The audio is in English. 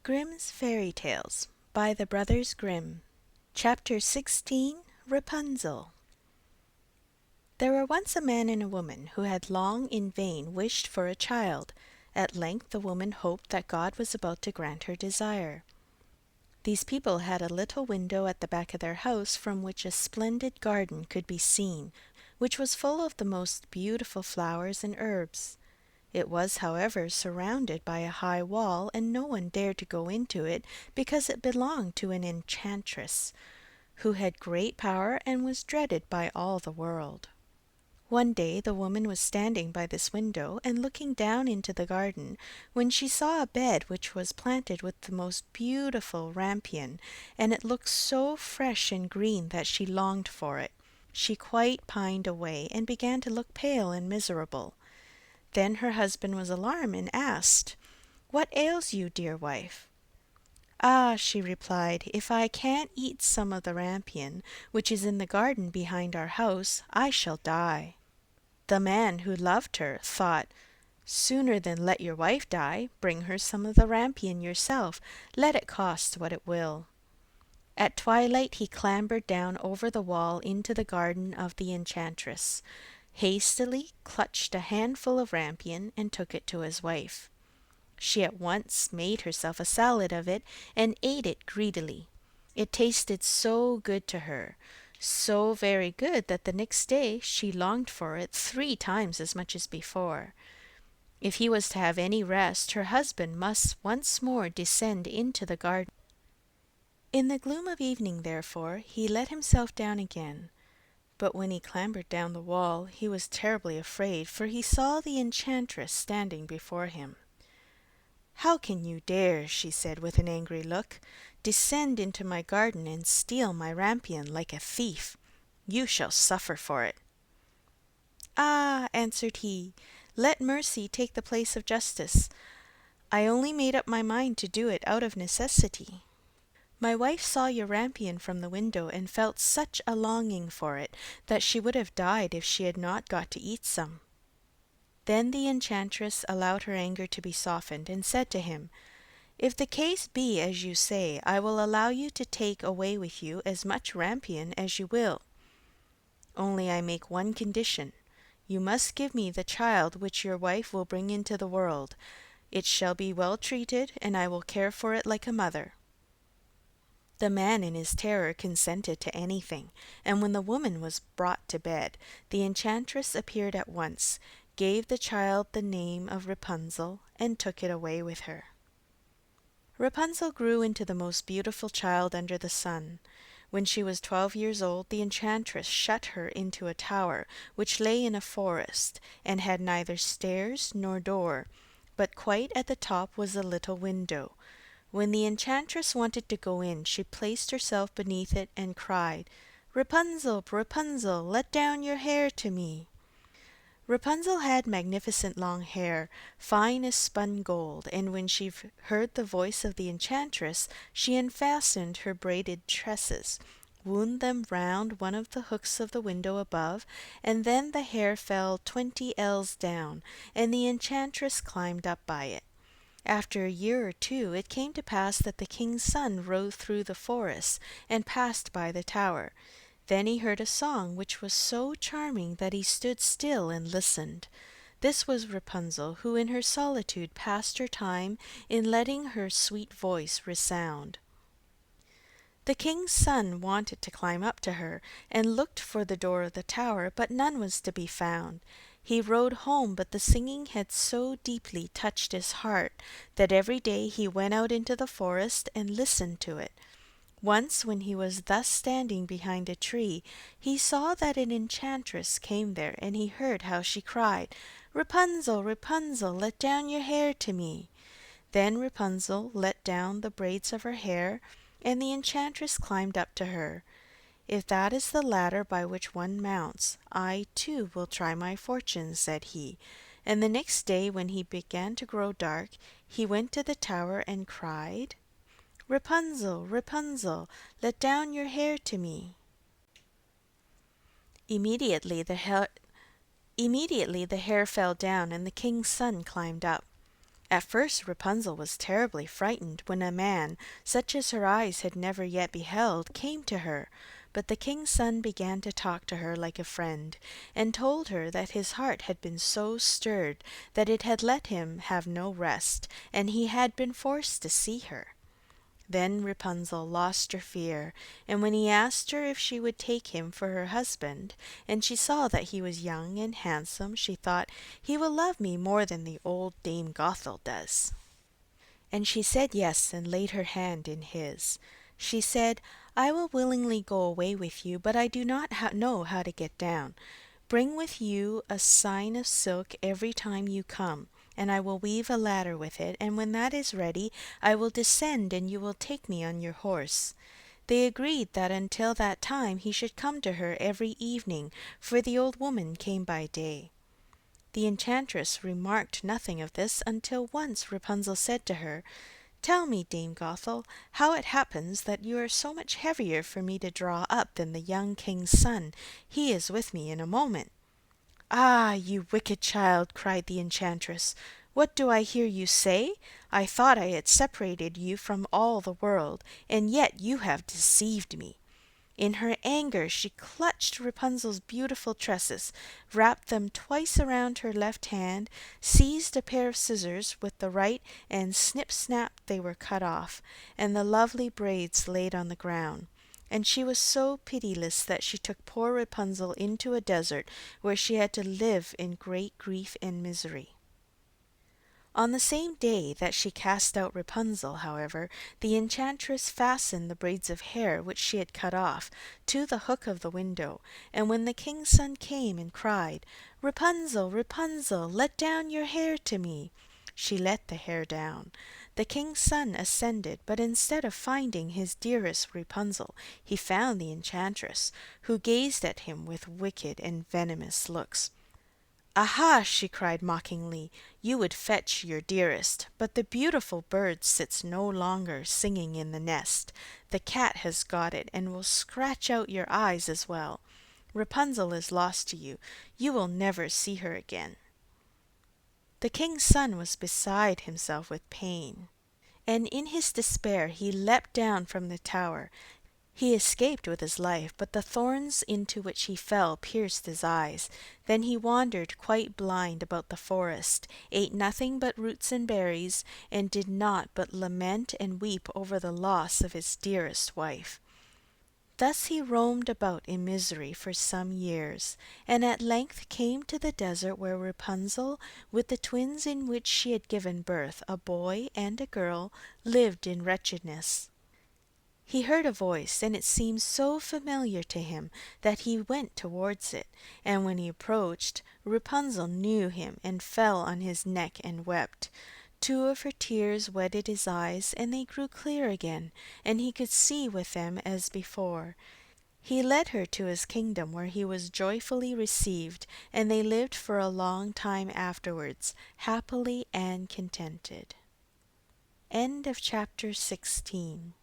Grimm's Fairy Tales by the Brothers Grimm. Chapter 16. Rapunzel. There were once a man and a woman who had long in vain wished for a child. At length the woman hoped that God was about to grant her desire. These people had a little window at the back of their house from which a splendid garden could be seen, which was full of the most beautiful flowers and herbs. It was, however, surrounded by a high wall, and no one dared to go into it because it belonged to an enchantress, who had great power and was dreaded by all the world. One day the woman was standing by this window and looking down into the garden, when she saw a bed which was planted with the most beautiful rampion, and it looked so fresh and green that she longed for it. She quite pined away, and began to look pale and miserable. Then her husband was alarmed and asked, "What ails you, dear wife?" "Ah," she replied, "if I can't eat some of the rampion, which is in the garden behind our house, I shall die." The man, who loved her, thought, "Sooner than let your wife die, bring her some of the rampion yourself, let it cost what it will." At twilight he clambered down over the wall into the garden of the enchantress, hastily clutched a handful of rampion, and took it to his wife. She at once made herself a salad of it, and ate it greedily. It tasted so good to her, so very good, that the next day she longed for it 3 times as much as before. If he was to have any rest, her husband must once more descend into the garden. In the gloom of evening, therefore, he let himself down again. But when he clambered down the wall, he was terribly afraid, for he saw the enchantress standing before him. "How can you dare," she said with an angry look, "descend into my garden and steal my rampion like a thief? You shall suffer for it." "Ah," answered he, "let mercy take the place of justice. I only made up my mind to do it out of necessity. My wife saw your rampion from the window, and felt such a longing for it that she would have died if she had not got to eat some." Then the enchantress allowed her anger to be softened, and said to him, "If the case be as you say, I will allow you to take away with you as much rampion as you will. Only I make one condition. You must give me the child which your wife will bring into the world. It shall be well treated, and I will care for it like a mother." The man in his terror consented to anything, and when the woman was brought to bed, the enchantress appeared at once, gave the child the name of Rapunzel, and took it away with her. Rapunzel grew into the most beautiful child under the sun. When she was 12 years old, the enchantress shut her into a tower which lay in a forest, and had neither stairs nor door, but quite at the top was a little window. When the enchantress wanted to go in, she placed herself beneath it and cried, "Rapunzel, Rapunzel, let down your hair to me." Rapunzel had magnificent long hair, fine as spun gold, and when she heard the voice of the enchantress, she unfastened her braided tresses, wound them round one of the hooks of the window above, and then the hair fell 20 ells down, and the enchantress climbed up by it. After a year or two, it came to pass that the king's son rode through the forest, and passed by the tower. Then he heard a song which was so charming that he stood still and listened. This was Rapunzel, who in her solitude passed her time in letting her sweet voice resound. The king's son wanted to climb up to her, and looked for the door of the tower, but none was to be found. He rode home, but the singing had so deeply touched his heart that every day he went out into the forest and listened to it. Once, when he was thus standing behind a tree, he saw that an enchantress came there, and he heard how she cried, "Rapunzel, Rapunzel, let down your hair to me." Then Rapunzel let down the braids of her hair, and the enchantress climbed up to her. "If that is the ladder by which one mounts, I too will try my fortune," said he, and the next day, when he began to grow dark, he went to the tower and cried, "Rapunzel, Rapunzel, let down your hair to me." Immediately the hair fell down, and the king's son climbed up. At first Rapunzel was terribly frightened when a man, such as her eyes had never yet beheld, came to her, but the king's son began to talk to her like a friend, and told her that his heart had been so stirred that it had let him have no rest, and he had been forced to see her. Then Rapunzel lost her fear, and when he asked her if she would take him for her husband, and she saw that he was young and handsome, she thought, "He will love me more than the old Dame Gothel does." And she said yes, and laid her hand in his. She said, "I will willingly go away with you, but I do not know how to get down. Bring with you a skein of silk every time you come, and I will weave a ladder with it, and when that is ready I will descend and you will take me on your horse." They agreed that until that time he should come to her every evening, for the old woman came by day. The enchantress remarked nothing of this until once Rapunzel said to her, "Tell me, Dame Gothel, how it happens that you are so much heavier for me to draw up than the young king's son. He is with me in a moment." "Ah, you wicked child!" cried the enchantress. "What do I hear you say? I thought I had separated you from all the world, and yet you have deceived me." In her anger she clutched Rapunzel's beautiful tresses, wrapped them twice around her left hand, seized a pair of scissors with the right, and snip snap they were cut off, and the lovely braids laid on the ground. And she was so pitiless that she took poor Rapunzel into a desert, where she had to live in great grief and misery. On the same day that she cast out Rapunzel, however, the enchantress fastened the braids of hair which she had cut off to the hook of the window, and when the king's son came and cried, "Rapunzel, Rapunzel, let down your hair to me," she let the hair down. The king's son ascended, but instead of finding his dearest Rapunzel, he found the enchantress, who gazed at him with wicked and venomous looks. "Aha!" she cried mockingly, "you would fetch your dearest, but the beautiful bird sits no longer singing in the nest. The cat has got it, and will scratch out your eyes as well. Rapunzel is lost to you. You will never see her again." The king's son was beside himself with pain, and in his despair he leapt down from the tower. He escaped with his life, but the thorns into which he fell pierced his eyes. Then he wandered quite blind about the forest, ate nothing but roots and berries, and did naught but lament and weep over the loss of his dearest wife. Thus he roamed about in misery for some years, and at length came to the desert where Rapunzel, with the twins in which she had given birth, a boy and a girl, lived in wretchedness. He heard a voice, and it seemed so familiar to him that he went towards it, and when he approached, Rapunzel knew him and fell on his neck and wept. Two of her tears wetted his eyes, and they grew clear again, and he could see with them as before. He led her to his kingdom, where he was joyfully received, and they lived for a long time afterwards, happily and contented. End of chapter 16.